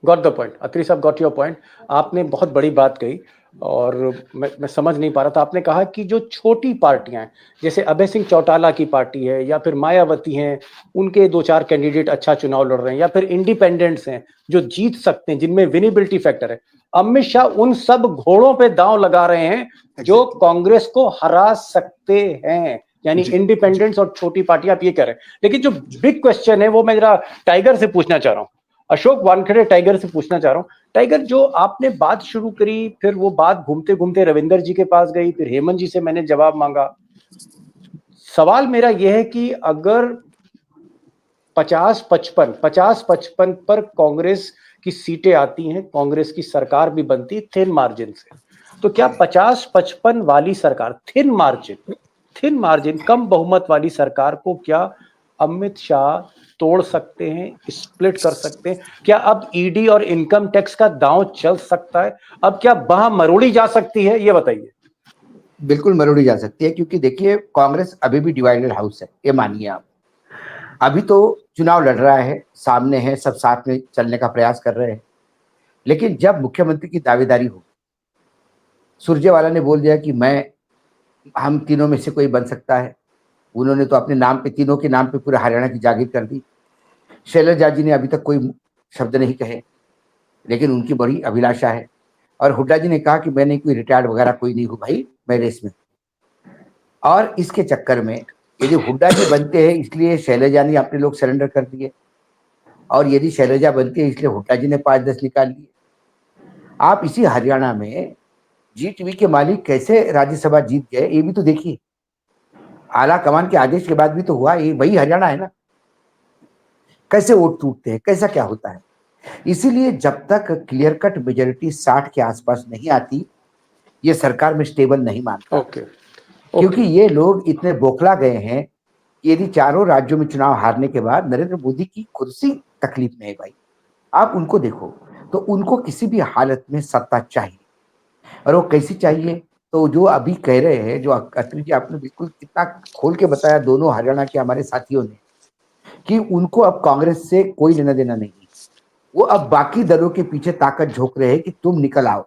Speaker 1: गॉट द पॉइंट अत्री साहब, गॉट योर पॉइंट। आपने बहुत बड़ी बात कही और मैं समझ नहीं पा रहा था। आपने कहा कि जो छोटी पार्टियां हैं, जैसे अभय सिंह चौटाला की पार्टी है या फिर मायावती हैं, उनके 2-4 कैंडिडेट अच्छा चुनाव लड़ रहे हैं, या फिर इंडिपेंडेंट्स हैं जो जीत सकते हैं, जिनमें विनेबिलिटी फैक्टर है। अमित शाह उन सब घोड़ों पे दांव लगा रहे हैं जो कांग्रेस को हरा सकते हैं, यानी इंडिपेंडेंट्स और छोटी पार्टियां, आप ये कह रहे हैं। लेकिन जो बिग क्वेश्चन है वो मैं जरा टाइगर से पूछना चाह रहा हूं, अशोक वानखेड़े टाइगर से पूछना चाह रहा हूं। टाइगर, जो आपने बात शुरू करी, फिर वो बात घूमते घूमते रविंदर जी के पास गई, फिर हेमंत जी से मैंने जवाब मांगा। सवाल मेरा यह है कि अगर 50-55 पर कांग्रेस की सीटें आती हैं, कांग्रेस की सरकार भी बनती थिन मार्जिन से, तो क्या 50-55 वाली सरकार, थिन मार्जिन कम बहुमत वाली सरकार को क्या अमित शाह तोड़ सकते हैं, स्प्लिट कर सकते हैं? क्या अब ईडी और इनकम टैक्स का दांव चल सकता है? अब क्या बाह मरोड़ी जा सकती है? ये बताइए।
Speaker 3: बिल्कुल मरोड़ी जा सकती है, क्योंकि देखिए कांग्रेस अभी भी डिवाइडेड हाउस है, ये मानिए आप। अभी तो चुनाव लड़ रहा है, सामने है, सब साथ में चलने का प्रयास कर रहे हैं, लेकिन जब मुख्यमंत्री की दावेदारी हो, सुरजेवाला ने बोल दिया कि हम तीनों में से कोई बन सकता है। उन्होंने तो अपने नाम पे, तीनों के नाम पे पूरे हरियाणा की जागीर कर दी। शैलजा जी ने अभी तक कोई शब्द नहीं कहे, लेकिन उनकी बड़ी अभिलाषा है। और हुड्डा जी ने कहा कि मैंने कोई रिटायर्ड वगैरह कोई नहीं हूँ भाई, मैं रेस में। और इसके चक्कर में यदि हुड्डा जी बनते हैं इसलिए शैलजा ने अपने लोग सरेंडर कर दिए, और यदि शैलजा बनती है इसलिए हुड्डा जी ने 5-10 निकाल लिए। आप इसी हरियाणा में जीटीवी के मालिक कैसे राज्यसभा जीत गए, ये भी तो देखिए। आला कमान के आदेश के बाद भी तो हुआ, ये वही हरियाणा है ना। कैसे वोट टूटते हैं, कैसा क्या होता है। इसीलिए जब तक क्लियर कट मेजोरिटी 60 के आसपास नहीं आती, ये सरकार में स्टेबल नहीं मानता। क्योंकि ये लोग इतने बौखला गए हैं कि यदि चारों राज्यों में चुनाव हारने के बाद नरेंद्र मोदी की कुर्सी तकलीफ में है भाई। आप उनको देखो, तो उनको किसी भी हालत में सत्ता चाहिए, और वो कैसी चाहिए? तो जो अभी कह रहे हैं, जो अत्री जी आपने बिल्कुल कितना खोल के बताया दोनों हरियाणा के हमारे साथियों ने, कि उनको अब कांग्रेस से कोई लेना देना नहीं। वो अब बाकी दलों के पीछे ताकत झोंक रहे हैं कि तुम निकल आओ,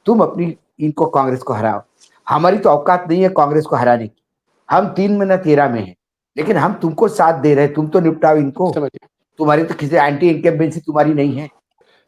Speaker 3: तुम अपनी इनको कांग्रेस को हराओ। हमारी तो औकात नहीं है कांग्रेस को हराने की, हम 3 में न 13 में हैं, लेकिन हम तुमको साथ दे रहे हैं, तुम तो निपटाओ इनको।
Speaker 1: समझिए,
Speaker 3: तुम्हारी तो किसी एंटी इनकम्बेंसी तुम्हारी नहीं है।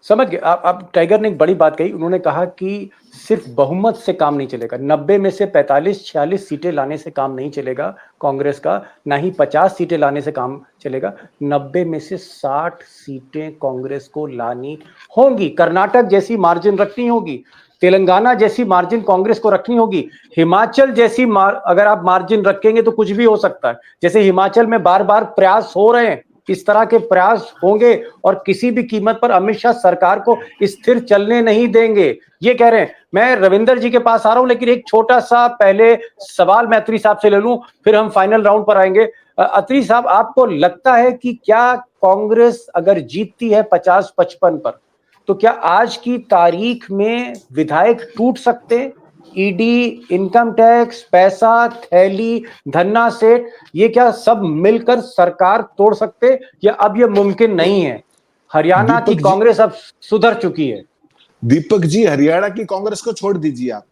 Speaker 1: समझ गए आप। टाइगर ने एक बड़ी बात कही, उन्होंने कहा कि सिर्फ बहुमत से काम नहीं चलेगा, 90 में से 45-46 सीटें लाने से काम नहीं चलेगा कांग्रेस का, ना ही 50 सीटें लाने से काम चलेगा, 90 में से 60 सीटें कांग्रेस को लानी होंगी। कर्नाटक जैसी मार्जिन रखनी होगी, तेलंगाना जैसी मार्जिन कांग्रेस को रखनी होगी, हिमाचल जैसी अगर आप मार्जिन रखेंगे तो कुछ भी हो सकता है। जैसे हिमाचल में बार बार प्रयास हो रहे हैं, इस तरह के प्रयास होंगे और किसी भी कीमत पर अमित शाह सरकार को स्थिर चलने नहीं देंगे, ये कह रहे हैं। मैं रविंदर जी के पास आ रहा हूं, लेकिन एक छोटा सा पहले सवाल मैं अत्री साहब से ले लूं, फिर हम फाइनल राउंड पर आएंगे। अत्री साहब, आपको लगता है कि क्या कांग्रेस अगर जीतती है 50-55 पर, तो क्या आज की तारीख में विधायक टूट सकते? ईडी, इनकम टैक्स, पैसा, थैली, धन्ना सेठ, ये क्या सब मिलकर सरकार तोड़ सकते, या अब ये मुमकिन नहीं है? हरियाणा की कांग्रेस अब सुधर चुकी है।
Speaker 2: दीपक जी, हरियाणा की कांग्रेस को छोड़ दीजिए आप,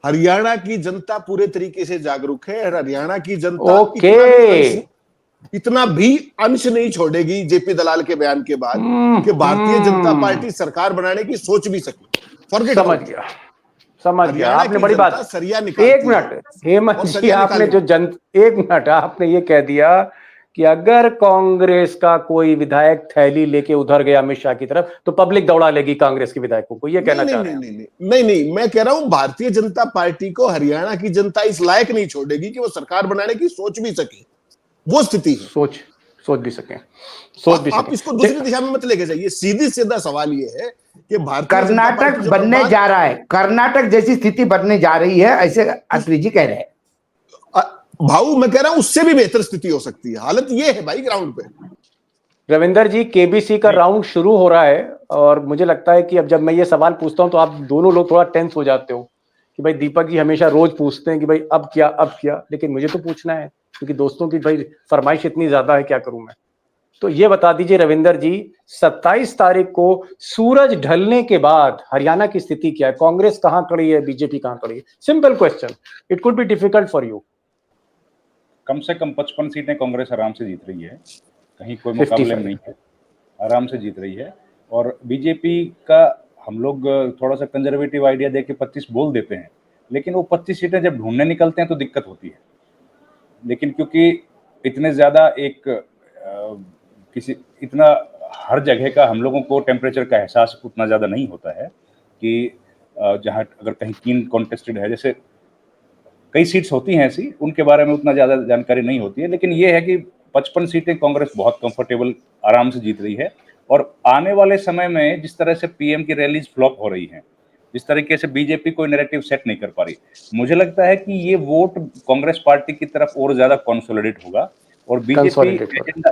Speaker 2: हरियाणा की जनता पूरे तरीके से जागरूक है। हरियाणा की जनता इतना भी अंश नहीं छोड़ेगी जेपी दलाल के बयान के बाद कि भारतीय जनता पार्टी सरकार बनाने की सोच भी सके। फॉरगेट,
Speaker 1: समझ गया आपने, बड़ी बात। एक मिनट हेमंत जी, आपने जो एक मिनट आपने ये कह दिया कि अगर कांग्रेस का कोई विधायक थैली लेके उधर गया अमित शाह की तरफ, तो पब्लिक दौड़ा लेगी कांग्रेस के विधायकों को, ये कहना चाह रहे हैं?
Speaker 2: नहीं, मैं कह रहा हूं भारतीय जनता पार्टी को हरियाणा की जनता इस लायक नहीं छोड़ेगी कि वो सरकार बनाने की सोच भी सके। वो स्थिति है,
Speaker 1: सोच भी सके।
Speaker 2: आप इसको दूसरी दिशा में मत लेके जाइए। सीधी सीधा सवाल ये है कि भारतीय
Speaker 3: कर्नाटक बनने जा रहा है, कर्नाटक जैसी स्थिति बनने जा रही है, ऐसे अत्री जी कह रहे हैं।
Speaker 2: भाऊ, मैं कह रहा हूं उससे भी बेहतर स्थिति हो सकती है। हालत ये है भाई ग्राउंड पे।
Speaker 1: रविंदर जी, केबीसी का राउंड शुरू हो रहा है, और मुझे लगता है कि अब जब मैं ये सवाल पूछता हूं तो आप दोनों लोग थोड़ा टेंस हो जाते हो कि भाई दीपक जी हमेशा रोज पूछते हैं कि भाई अब क्या, लेकिन मुझे तो पूछना है क्योंकि दोस्तों की भाई फरमाइश इतनी ज्यादा है, क्या करूं मैं। तो ये बता दीजिए रविंदर जी, 27 तारीख को सूरज ढलने के बाद हरियाणा की स्थिति क्या है? कांग्रेस कहां खड़ी है, बीजेपी कहां खड़ी है? Simple question, it could be difficult for you.
Speaker 4: कम से कम 55 सीटें कांग्रेस आराम से जीत रही है, कहीं कोई मुकाबले में नहीं है, आराम से जीत रही है। और बीजेपी का हम लोग थोड़ा सा कंजर्वेटिव आइडिया देके 25 बोल देते हैं, लेकिन वो 25 सीटें जब ढूंढने निकलते हैं तो दिक्कत होती है। लेकिन क्योंकि इतने ज्यादा इतना हर जगह का हम लोगों को टेम्परेचर का एहसास उतना ज्यादा नहीं होता है कि जहां अगर कहीं 3 कॉन्टेस्टेड है, जैसे कई सीट्स होती हैं ऐसी, उनके बारे में उतना ज्यादा जानकारी नहीं होती है। लेकिन ये है कि 55 सीटें कांग्रेस बहुत कंफर्टेबल आराम से जीत रही है। और आने वाले समय में जिस तरह से पीएम की रैलीज फ्लॉप हो रही हैं, जिस तरीके से बीजेपी कोई नैरेटिव सेट नहीं कर पा रही, मुझे लगता है कि ये वोट कांग्रेस पार्टी की तरफ और ज्यादा कंसोलिडेट होगा। और बीजेपी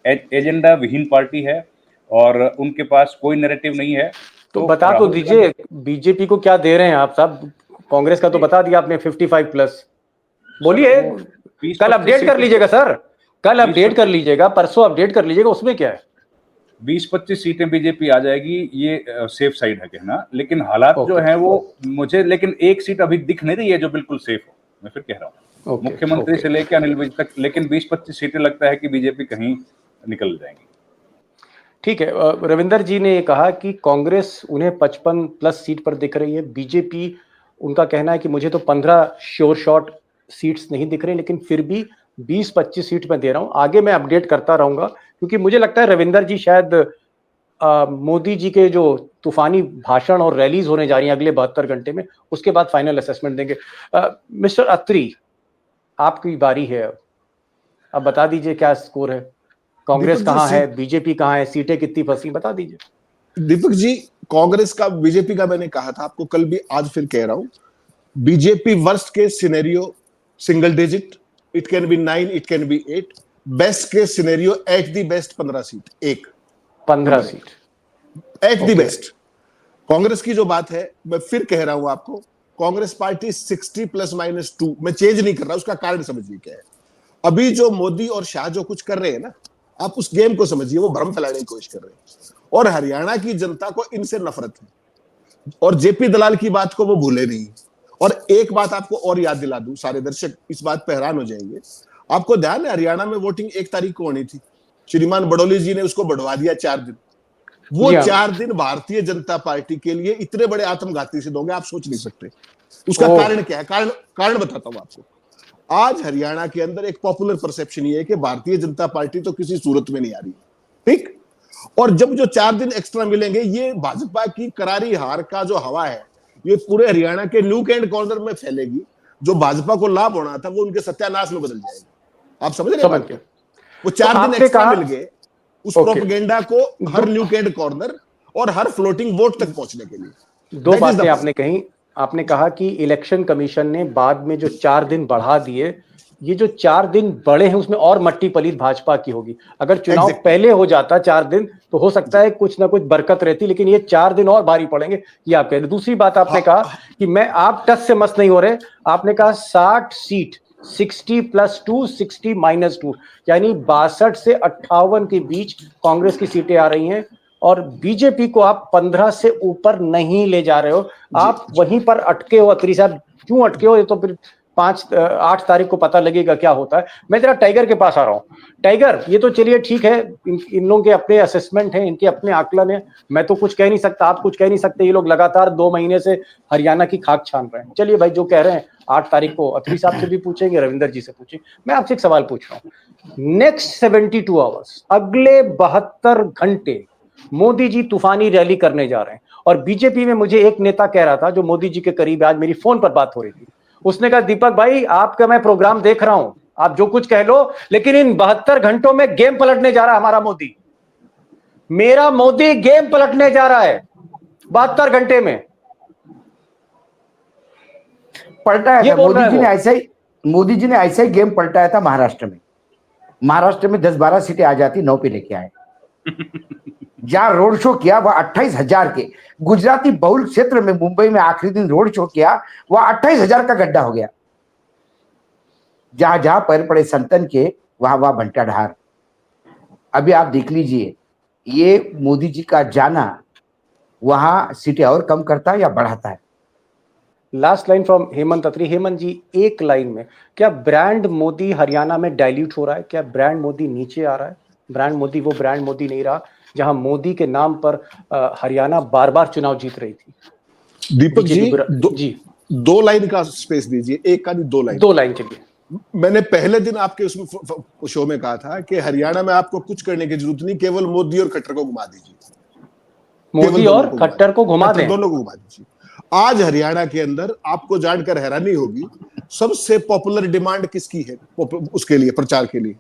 Speaker 4: एजेंडा विहीन पार्टी है और उनके पास कोई नैरेटिव नहीं है।
Speaker 1: तो बता तो दीजिए बीजेपी को क्या दे रहे हैं आप साहब? कांग्रेस का तो बता दिया आपने 55+। बोलिए, कल अपडेट कर लीजिएगा सर, कल अपडेट कर लीजिएगा, परसों अपडेट कर लीजिएगा, उसमें क्या है?
Speaker 4: 20-25 सीटें बीजेपी आ जाएगी, ये सेफ साइड है कहना। लेकिन हालात जो हैं वो मुझे, लेकिन एक सीट अभी दिख नहीं रही है जो बिल्कुल सेफ हो। मैं फिर कह रहा हूँ मुख्यमंत्री से लेकर अनिल विज तक, लेकिन 20-25 सीटें लगता है कि बीजेपी कहीं निकल जाएंगी।
Speaker 1: ठीक है, रविंदर जी ने कहा कि कांग्रेस उन्हें 55+ सीट पर दिख रही है, बीजेपी उनका कहना है कि मुझे तो 15 श्योर शॉट सीट्स नहीं दिख रही, लेकिन फिर भी 20-25 सीट मैं दे रहा हूं। आगे मैं अपडेट करता रहूंगा, क्योंकि मुझे लगता है रविंदर जी शायद मोदी जी के जो तूफानी भाषण और रैलीज होने जा रही हैं अगले 72 घंटे में, उसके बाद फाइनल असेसमेंट देंगे। मिस्टर अत्री, आपकी बारी है, अब बता दीजिए क्या स्कोर है, कांग्रेस कहां है, बीजेपी कहां है, सीटें कितनी फंसी, बता दीजिए।
Speaker 2: दीपक जी, कांग्रेस का, बीजेपी का मैंने कहा था आपको कल भी, आज फिर कह रहा हूं, BJP worst case scenario single digit, it can be 9, it can be 8, best case scenario at the best 15 seat,
Speaker 1: 15 seat
Speaker 2: at the best. Congress की जो बात है, मैं फिर कह रहा हूं आपको, कांग्रेस पार्टी 60 +-2, मैं चेंज नहीं कर रहा, उसका कारण समझिए क्या है। अभी जो मोदी और शाह जो कुछ कर रहे हैं ना, आप उस गेम को समझिए, वो भ्रम फैलाने की कोशिश कर रहे हैं और हरियाणा की जनता को इनसे नफरत है और जेपी दलाल की बात को वो भूले नहीं। और एक बात आपको और याद दिला दूं, सारे दर्शक इस बात पर हैरान हो जाएंगे, आपको ध्यान है हरियाणा में वोटिंग 1 तारीख को होनी थी, श्रीमान बडोली जी ने उसको बढ़वा दिया 4 दिन। वो 4 दिन भारतीय जनता पार्टी के लिए इतने बड़े आत्मघाती सिद्ध होंगे, आप सोच नहीं सकते। उसका कारण क्या है? कारण बताता हूं आपको। आज हरियाणा के अंदर एक पॉपुलर परसेप्शन ये है कि भारतीय जनता पार्टी तो किसी सूरत में नहीं आ रही, ठीक। और जब जो 4 दिन एक्स्ट्रा मिलेंगे, ये भाजपा की करारी हार का जो हवा है, ये पूरे हरियाणा के न्यूक एंड कॉर्नर में फैलेगी। जो भाजपा को लाभ होना था, वो उनके सत्यानाश में बदल जाएगा। आप समझ रहे हैं? वो 4 दिन एक्स्ट्रा मिल गए उस प्रोपेगेंडा को हर न्यूक एंड कॉर्नर और हर फ्लोटिंग वोट तक पहुंचने के लिए।
Speaker 1: 2 बातें आपने कही। आपने कहा कि इलेक्शन कमीशन ने बाद में जो 4 दिन बढ़ा दिए, ये जो 4 दिन बढ़े हैं उसमें और मट्टी पलीत भाजपा की होगी। अगर चुनाव पहले हो जाता 4 दिन तो हो सकता है कुछ ना कुछ बरकत रहती, लेकिन ये 4 दिन और भारी पड़ेंगे, ये आप कह रहे। दूसरी बात आपने कहा कि मैं, आप टस से मस नहीं हो रहे, आपने कहा 60 सीट, 60 +2, 60 -2, यानी 62 से 58 के बीच कांग्रेस की सीटें आ रही हैं और बीजेपी को आप 15 से ऊपर नहीं ले जा रहे हो। आप वहीं पर अटके हो। अत्री साहब क्यों अटके हो? ये तो फिर 8 तारीख को पता लगेगा क्या होता है। मैं जरा टाइगर के पास आ रहा हूं। टाइगर, ये तो चलिए ठीक है, इन लोगों के अपने असेसमेंट हैं, इनके अपने आकलन है, मैं तो कुछ कह नहीं सकता, आप कुछ कह नहीं सकते। ये लोग लगातार 2 महीने से हरियाणा की खाक छान रहे हैं। चलिए भाई, जो कह रहे हैं 8 तारीख को अत्री साहब से भी पूछेंगे, रविंदर जी से पूछेंगे। मैं आपसे एक सवाल पूछ रहा हूं, नेक्स्ट 72 आवर्स, अगले 72 घंटे मोदी जी तूफानी रैली करने जा रहे हैं और बीजेपी में मुझे एक नेता कह रहा था जो मोदी जी के करीब, आज मेरी फोन पर बात हो रही थी, उसने कहा दीपक भाई आपका मैं प्रोग्राम देख रहा हूं, आप जो कुछ कह लो, लेकिन इन 72 घंटों में गेम पलटने जा रहा है हमारा मोदी, मेरा मोदी गेम पलटने जा रहा है 72 घंटे में।
Speaker 3: पलटा है मोदी जी ने ऐसा ही गेम पलटाया था महाराष्ट्र में 10-12 सीटें आ जाती, 9 पे लेके आए। जहां रोड शो किया वह 28,000 के, गुजराती बहुल क्षेत्र में मुंबई में आखिरी दिन रोड शो किया, वह 28,000 का गड्ढा हो गया। जहां जहां पैर पड़े संतन के, वहां वहां भंटा ढार। अभी आप देख लीजिए, ये मोदी जी का जाना वहां सीटें और कम करता है या बढ़ाता है?
Speaker 1: लास्ट लाइन फ्रॉम हेमंत अत्री। हेमंत जी, एक लाइन में, क्या ब्रांड मोदी हरियाणा में डाइल्यूट हो रहा है? क्या ब्रांड मोदी नीचे आ रहा है? ब्रांड मोदी वो ब्रांड मोदी नहीं रहा जहां मोदी के नाम पर हरियाणा बार बार चुनाव जीत रही थी।
Speaker 2: दीपक जी, 2 लाइन का स्पेस दीजिए, एक का नहीं, 2 लाइन।
Speaker 1: 2 लाइन चलिए।
Speaker 2: मैंने पहले दिन आपके उसमें शो में कहा था कि हरियाणा में आपको कुछ करने की जरूरत नहीं, केवल मोदी और खट्टर को घुमा दीजिए,
Speaker 1: मोदी और खट्टर को घुमा दें,
Speaker 2: दोनों को घुमा दीजिए। आज हरियाणा के अंदर आपको जानकर हैरानी होगी, सबसे पॉपुलर डिमांड किसकी है उसके लिए, प्रचार के लिए?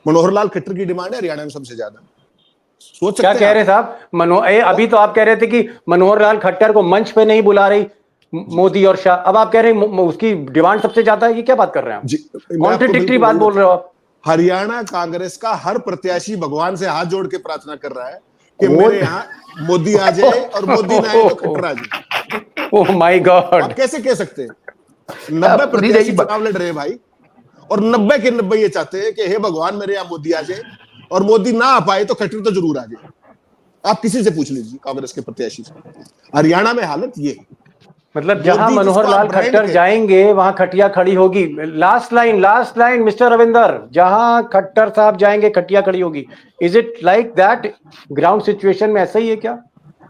Speaker 2: मनोहर लाल खट्टर की डिमांड है हरियाणा में सबसे ज्यादा। सोच
Speaker 1: क्या कह रहे साहब? अभी तो आप कह रहे थे कि मनोहर लाल खट्टर को मंच पे नहीं बुला रही मोदी और शाह, अब आप कह रहे हैं उसकी डिमांड सबसे ज्यादा है। ये क्या बात कर रहे हैं आप? कॉन्ट्रडिक्टरी बात बोल रहे हो आप।
Speaker 2: हरियाणा कांग्रेस का हर प्रत्याशी भगवान से हाथ जोड़ के प्रार्थना कर रहा है कि मेरे यहाँ मोदी आ जाए और मोदी ना आए तो खट्टर आ जाए।
Speaker 1: ओह माय गॉड,
Speaker 2: आप कैसे कह सकते हैं? 90 प्रत्याशी चुनाव लड़ रहे हैं भाई, और 90 के 90 ये चाहते हैं कि हे भगवान मेरे यहाँ मोदी आ जाए, और मोदी ना आ पाए तो खट्टर तो जरूर आ जाए। आप किसी से पूछ लीजिए कांग्रेस के प्रत्याशी से, हरियाणा में हालत ये है।
Speaker 1: मतलब जहां मनोहर लाल खट्टर जाएंगे वहां खटिया खड़ी होगी। लास्ट लाइन मिस्टर रविंदर, जहां खट्टर साहब जाएंगे खटिया खड़ी होगी। Is it like that? Ground situation में ऐसा ही है क्या?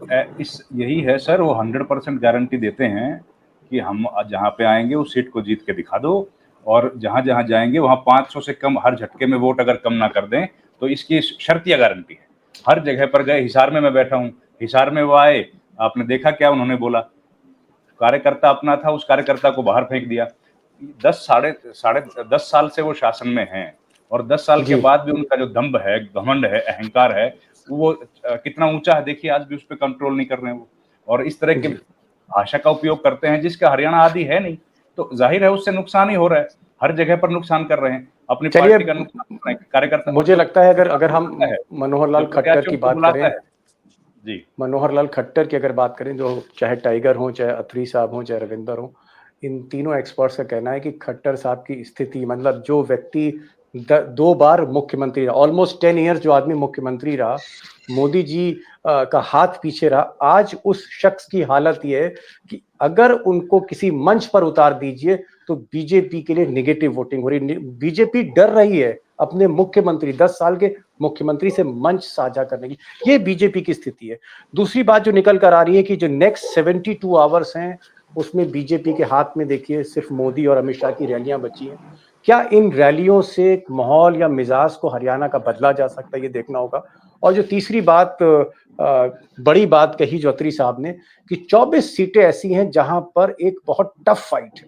Speaker 4: यही है सर, वो 100% गारंटी देते हैं कि हम जहां पे आएंगे उस सीट को जीत के दिखा दो, और जहां जहां जाएंगे वहां 500 से कम हर झटके में वोट अगर कम ना कर दें तो इसकी शर्तिया गारंटी है। हर जगह पर गए, हिसार में मैं बैठा हूं, हिसार में वो आए, आपने देखा क्या उन्होंने बोला? कार्यकर्ता अपना था, उस कार्यकर्ता को बाहर फेंक दिया। 10 साल से वो शासन में हैं, और 10 साल के बाद भी उनका जो दम्भ है, घमंड है, अहंकार है, वो कितना ऊंचा है देखिए, आज भी उस पर कंट्रोल नहीं कर रहे हैं वो। और इस तरह के भाषा का उपयोग करते हैं जिसका हरियाणा आदि है नहीं, तो जाहिर है उससे नुकसान ही हो रहा है। हर जगह पर नुकसान कर रहे हैं, अपनी
Speaker 1: चलिए,
Speaker 4: पार्टी का नुकसान कर रहे हैं, कार्यकर्ता।
Speaker 1: मुझे लगता है अगर हम
Speaker 4: है,
Speaker 1: मनोहर लाल
Speaker 4: जो
Speaker 1: खट्टर की
Speaker 4: प्रत्याशियों को
Speaker 1: बात
Speaker 4: बुलाता
Speaker 1: करें,
Speaker 4: है। जी,
Speaker 1: मनोहर लाल खट्टर की अगर बात करें, जो चाहे टाइगर हो, चाहे अत्री साहब हो, चाहे रविंदर हो, इन तीनों एक्सपर्ट्स का कहना है कि खट्टर साहब की स्थिति, मतलब जो व्यक्ति 2 बार मुख्यमंत्री रहा, ऑलमोस्ट 10 ईयर्स जो आदमी मुख्यमंत्री रहा, मोदी जी का हाथ पीछे रहा, आज उस शख्स की हालत ये है कि अगर उनको किसी मंच पर उतार दीजिए तो बीजेपी के लिए नेगेटिव वोटिंग हो रही। बीजेपी डर रही है अपने मुख्यमंत्री, 10 साल के मुख्यमंत्री से मंच साझा करने की। ये बीजेपी की स्थिति है। दूसरी बात जो निकल कर आ रही है कि जो नेक्स्ट 72 आवर्स हैं उसमें बीजेपी के हाथ में देखिए सिर्फ मोदी और अमित शाह की रैलियां बची हैं। क्या इन रैलियों से माहौल या मिजाज को हरियाणा का बदला जा सकता है, ये देखना होगा। और जो तीसरी बात, बड़ी बात कही जो अत्री साहब ने, कि 24 सीटें ऐसी हैं जहां पर एक बहुत टफ फाइट है,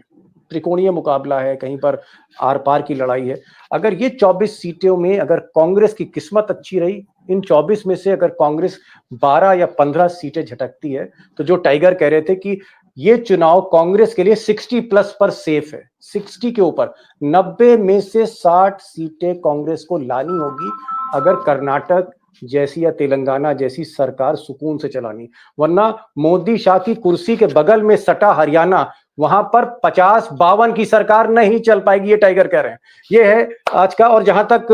Speaker 1: त्रिकोणीय मुकाबला है, कहीं पर आर पार की लड़ाई है। अगर ये 24 सीटों में अगर कांग्रेस की किस्मत अच्छी रही, इन 24 में से अगर कांग्रेस 12 या 15 सीटें झटकती है, तो जो टाइगर कह रहे थे कि ये चुनाव कांग्रेस के लिए 60 प्लस पर सेफ है, 60 के ऊपर 90 में से 60 सीटें कांग्रेस को लानी होगी अगर कर्नाटक जैसी या तेलंगाना जैसी सरकार सुकून से चलानी। वरना मोदी शाह की कुर्सी के बगल में सटा हरियाणा, वहां पर 50-52 की सरकार नहीं चल पाएगी, ये टाइगर कह रहे हैं। ये है आज का। और जहां तक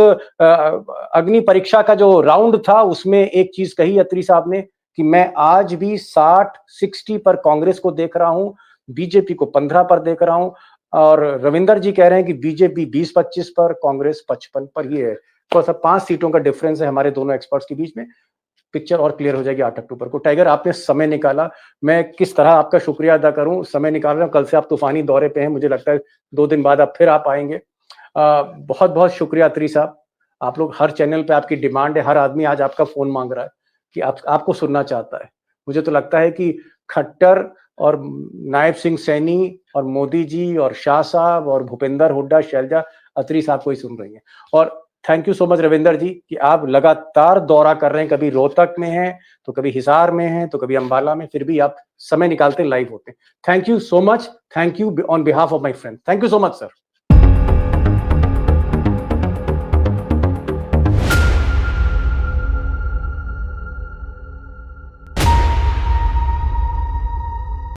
Speaker 1: अग्नि परीक्षा का जो राउंड था उसमें एक चीज कही अत्री साहब ने कि मैं आज भी 60 पर कांग्रेस को देख रहा हूं, बीजेपी को 15 पर देख रहा हूं। और रविंदर जी कह रहे हैं कि बीजेपी 20-25 पर, कांग्रेस 55 पर। ये है थोड़ा सा 5 सीटों का डिफरेंस है हमारे दोनों एक्सपर्ट्स के बीच में। पिक्चर और क्लियर हो जाएगी 8 अक्टूबर को। टाइगर, आपने समय निकाला, मैं किस तरह आपका शुक्रिया अदा करूं। समय निकाल रहे हो, कल से आप तूफानी दौरे पे हैं, मुझे लगता है 2 दिन बाद आप फिर आ पाएंगे। बहुत बहुत शुक्रिया अत्री साहब। आप लोग, हर चैनल पे आपकी डिमांड है, हर आदमी आज आपका फोन मांग रहा है कि आपको सुनना चाहता है। मुझे तो लगता है कि खट्टर और नायब सिंह सैनी और मोदी जी और शाह साहब और भूपेंद्र हुड्डा, शैलजा, अत्री साहब को ही सुन रही हैं। और thank you so much Ravinder ji कि आप लगातार दौरा कर रहे हैं, कभी रोहतक में हैं, तो कभी हिसार में हैं, तो कभी अंबाला में, फिर भी आप समय निकालते लाइव होते हैं। Thank you so much. Thank you on behalf of my friend. Thank you so much sir.